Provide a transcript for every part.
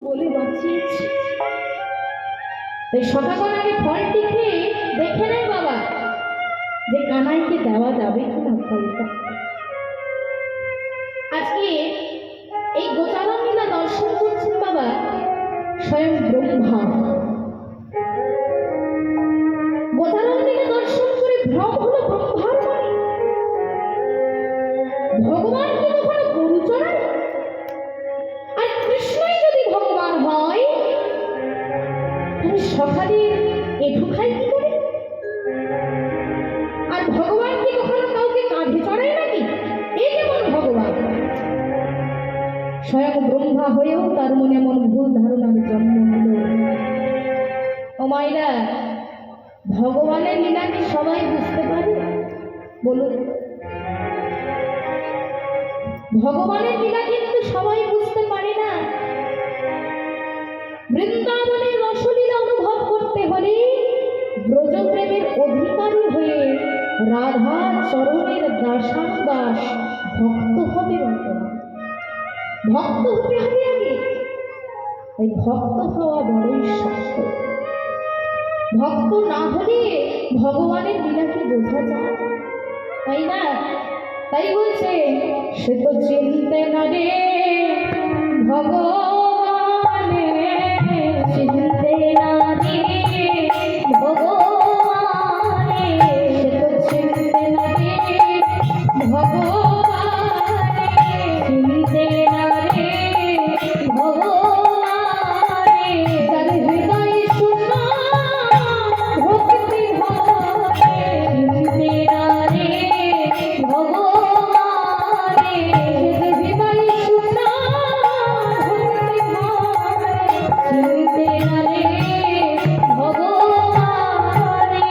বলে বাঁচিয়েছি। তাই সকাল আগে ফলটি খেয়ে দেখে নেয় বাবা যে কানাইকে দেওয়া যাবে কিনা ফলটা। আজকে এই গোচারণ লীলা দর্শন করছেন বাবা স্বয়ং ব্রহ্মা। গোচারণ লীলা দর্শন করে ভ্রম হলো ব্রহ্মার মনে, ভগবান কি কখনো গরু চড়ায়? আর কৃষ্ণই যদি ভগবান হয় তাহলে সকালে এঠু খাই কি করে? আর ভগবান কি কখনো কাউকে কাঁধে চড়ায় নাকি? এই কেমন ভগবান? স্বয়ং ব্রহ্মা হয়েও তার মনে এমন ভুল ধারণার জন্ম হল। ও মায়েরা, ভগবানের লীলা কি সবাই বুঝতে পারে? বলুন, ভগবানের লীলা কিন্তু সবাই বুঝতে পারে না। বৃন্দাবনের রসলীলা অনুভব করতে হলে ব্রজপ্রেমের অধিকারী হয়ে রাধা চরণের দাসানুদাস ভক্ত হবে। ভক্ত হতে হবে আগে। এই ভক্ত হওয়া বড়ই শক্ত। ভক্ত না হলে ভগবানের লীলাকে বোঝা যায়, তাই না? তাই বলছে, সে তো চিনতে না রে ভগবানে, চিনতে না রে ভগবানে, সে তো চিনতে না রে ভগবানে, চিনতে না রে ভগবানে, যার হৃদয় শূন্য ভক্তি ভরে, চিনতে না রে ভগবানে, হৃদয় শূন্য ভক্তি ভরে, চিনতে না রে ভগবানে।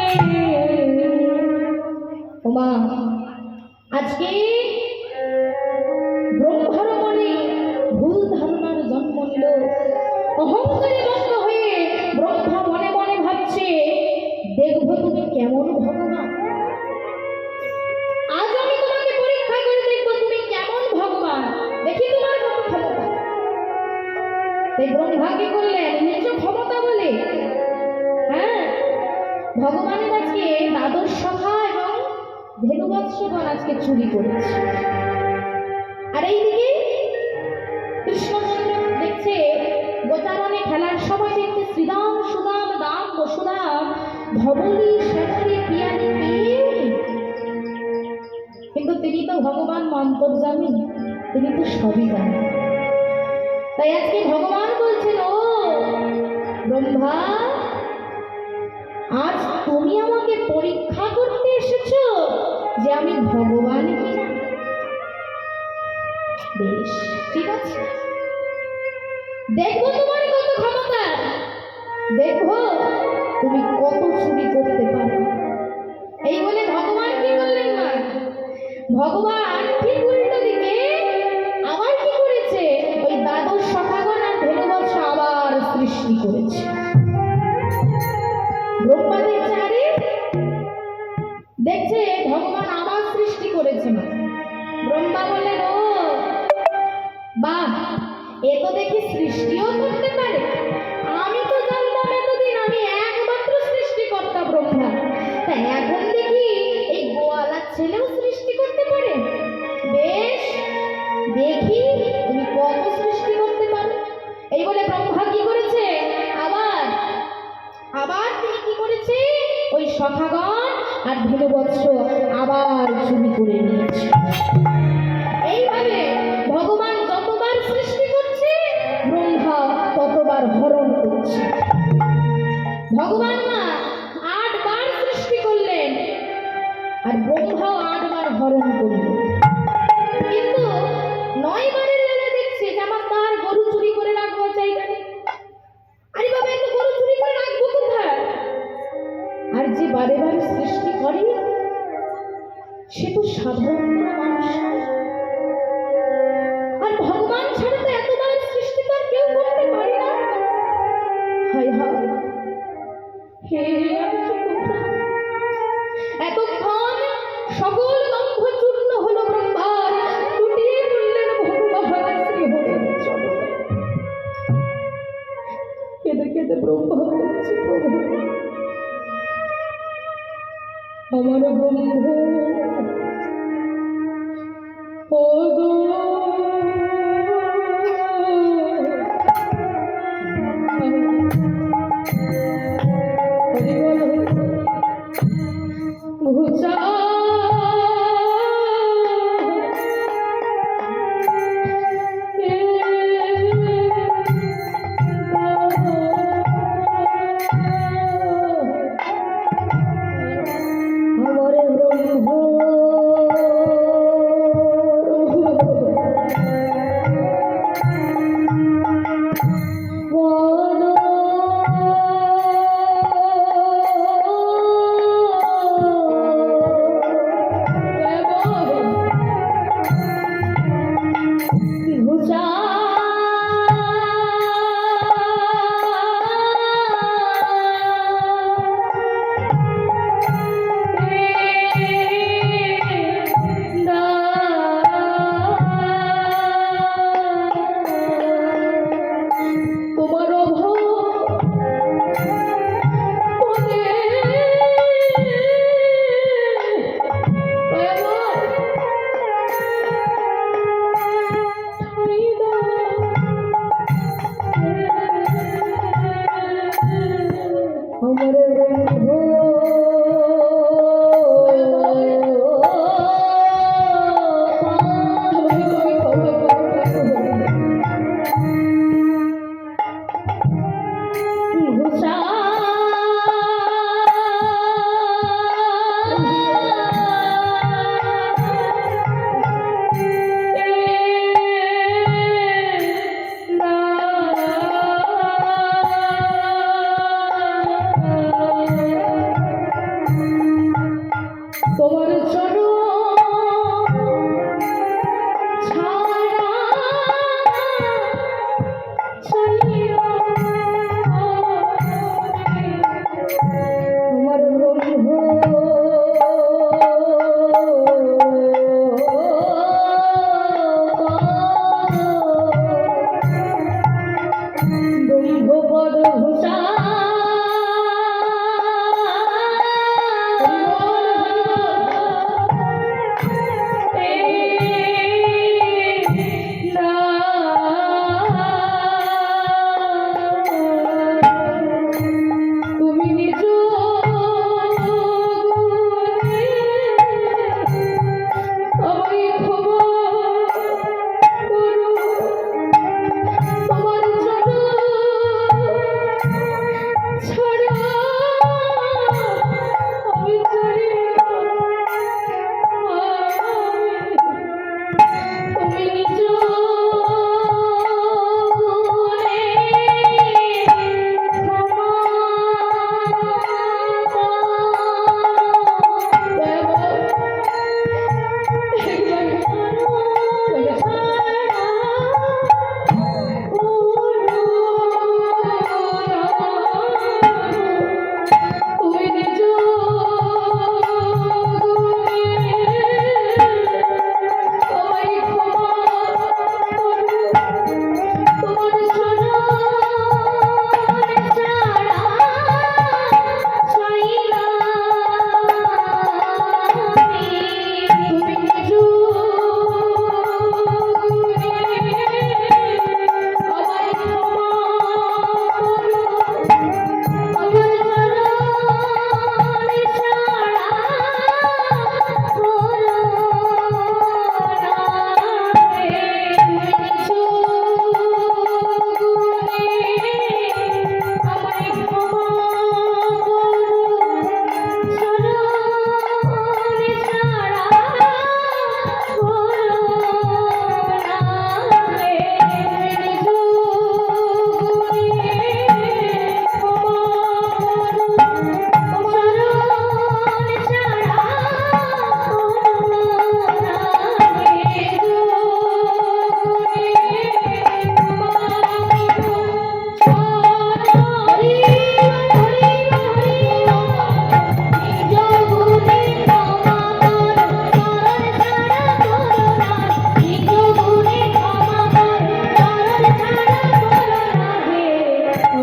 ওমা, আজকে ব্রহ্মার মনে ভুল ধারণার জন্ম নিল। অহংকারে বন্ধ হয়ে ব্রহ্মা মনে মনে ভাবছে, দেখবো তুমি কেমন ভগবান। আজ আমি তোমাকে পরীক্ষা করে দেখবো তুমি কেমন ভগবান, দেখি তোমার কত ক্ষমতা। তাই ব্রহ্মা কি করলেন? নিজ ক্ষমতা বলে ভগবানের আজকে দ্বাদশ সখা এবং ধেনুবৎসগণ আজকে চুরি করেছে। আর এইদিকে কৃষ্ণচন্দ্র দেখছে গোচারণে খেলার সময় দেখছে শ্রীরাম সুদাম দাম বসুদাম ধবলি শ্যামলী পিয়ালি কেউ নেই। কিন্তু তিনি তো ভগবান অন্তর্যামী, তিনি তো সবই জানেন। তাই আজকে ভগবান বলছেন, ও ব্রহ্মা, আজ তুমি আমাকে পরীক্ষা করতে এসেছো যে আমি ভগবান কিনা। বেশ, ঠিক আছে, দেখবো তোমার কত ক্ষমতা, দেখবো তুমি কত চুরি করতে পারো। এই বলে ভগবান কি করলেন না, ভগবান ঠিক উল্টো দিকে আবার কি করেছে, ওই দ্বাদশ সখাগণ আর ধেনুবৎস আবার সৃষ্টি করেছে। ব্রহ্মা দেখছে, আরে দেখছে ভগবান আবার সৃষ্টি করেছেন। ব্রহ্মা বললেন, ও বাহ, এ তো দেখি সৃষ্টিও করতে পারে। আমি তো জানতাম এতদিন আমি একমাত্র সৃষ্টিকর্তা ব্রহ্মা, তা এখন দেখি এই গোয়ালার ছেলেও সৃষ্টি করতে পারে। বেশ, দেখি তুমি কত সৃষ্টি করতে পারো। এই বলে ব্রহ্মা কি করেছে, আবার আবার তিনি কি করেছে, ওই সখাগণ আর ধেনুবৎস আবার চুরি করে নিয়েছে। এইভাবে ভগবান যতবার সৃষ্টি করছে ব্রহ্মা ততবার হরণ করছে। ভগবান মা 8 বার সৃষ্টি করলেন আর ব্রহ্মাও 8 বার হরণ করল। কিন্তু 9 বারের বেলা দেখছে যে আমার তার গরু চুরি করে রাখবো জায়গা নেই। আরে বাবা, এত গরু চুরি করে রাখবো কোথায়? আর যে বারে বারে সৃষ্টি করে সে তো সাধারণ মানুষ, আর ভগবান ছাড়া তো এতবার সৃষ্টি তার কেউ করতে পারে না। হায় হায়, হে এতক্ষণ সকল দম্ভ চূর্ণ হলো ব্রহ্মার, টুটিয়ে পড়লেন ভগবান শ্রী হরির চরণে। কেঁদে কেঁদে ব্রহ্মা বলছে, প্রভু আমার ব্রহ্ম ও গো, হরি বল ঘুচা আমার ব্রহ্ম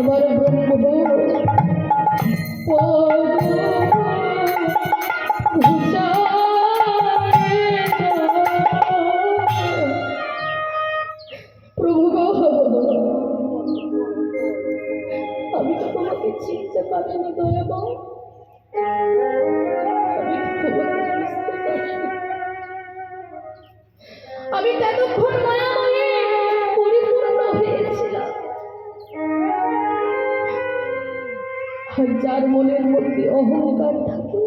আমার ব্রহ্ম প্রভু গো, আমি তো তোমাকে চিনতে পারিনি দয়াবান, আমি তো তোমাকে বুঝতে পারিনি। আমি ততক্ষণ মায়াময়ে পরিপূর্ণ হয়েছিলাম। আর যার মনের মধ্যে অহংকার থাকে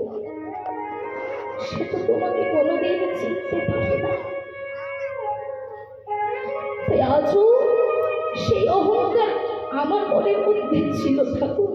সে তো তোমাকে কোনোদিন চিনতে পারে না। তাই আজও সেই অহংকার আমার মনের মধ্যে ছিল ঠাকুর।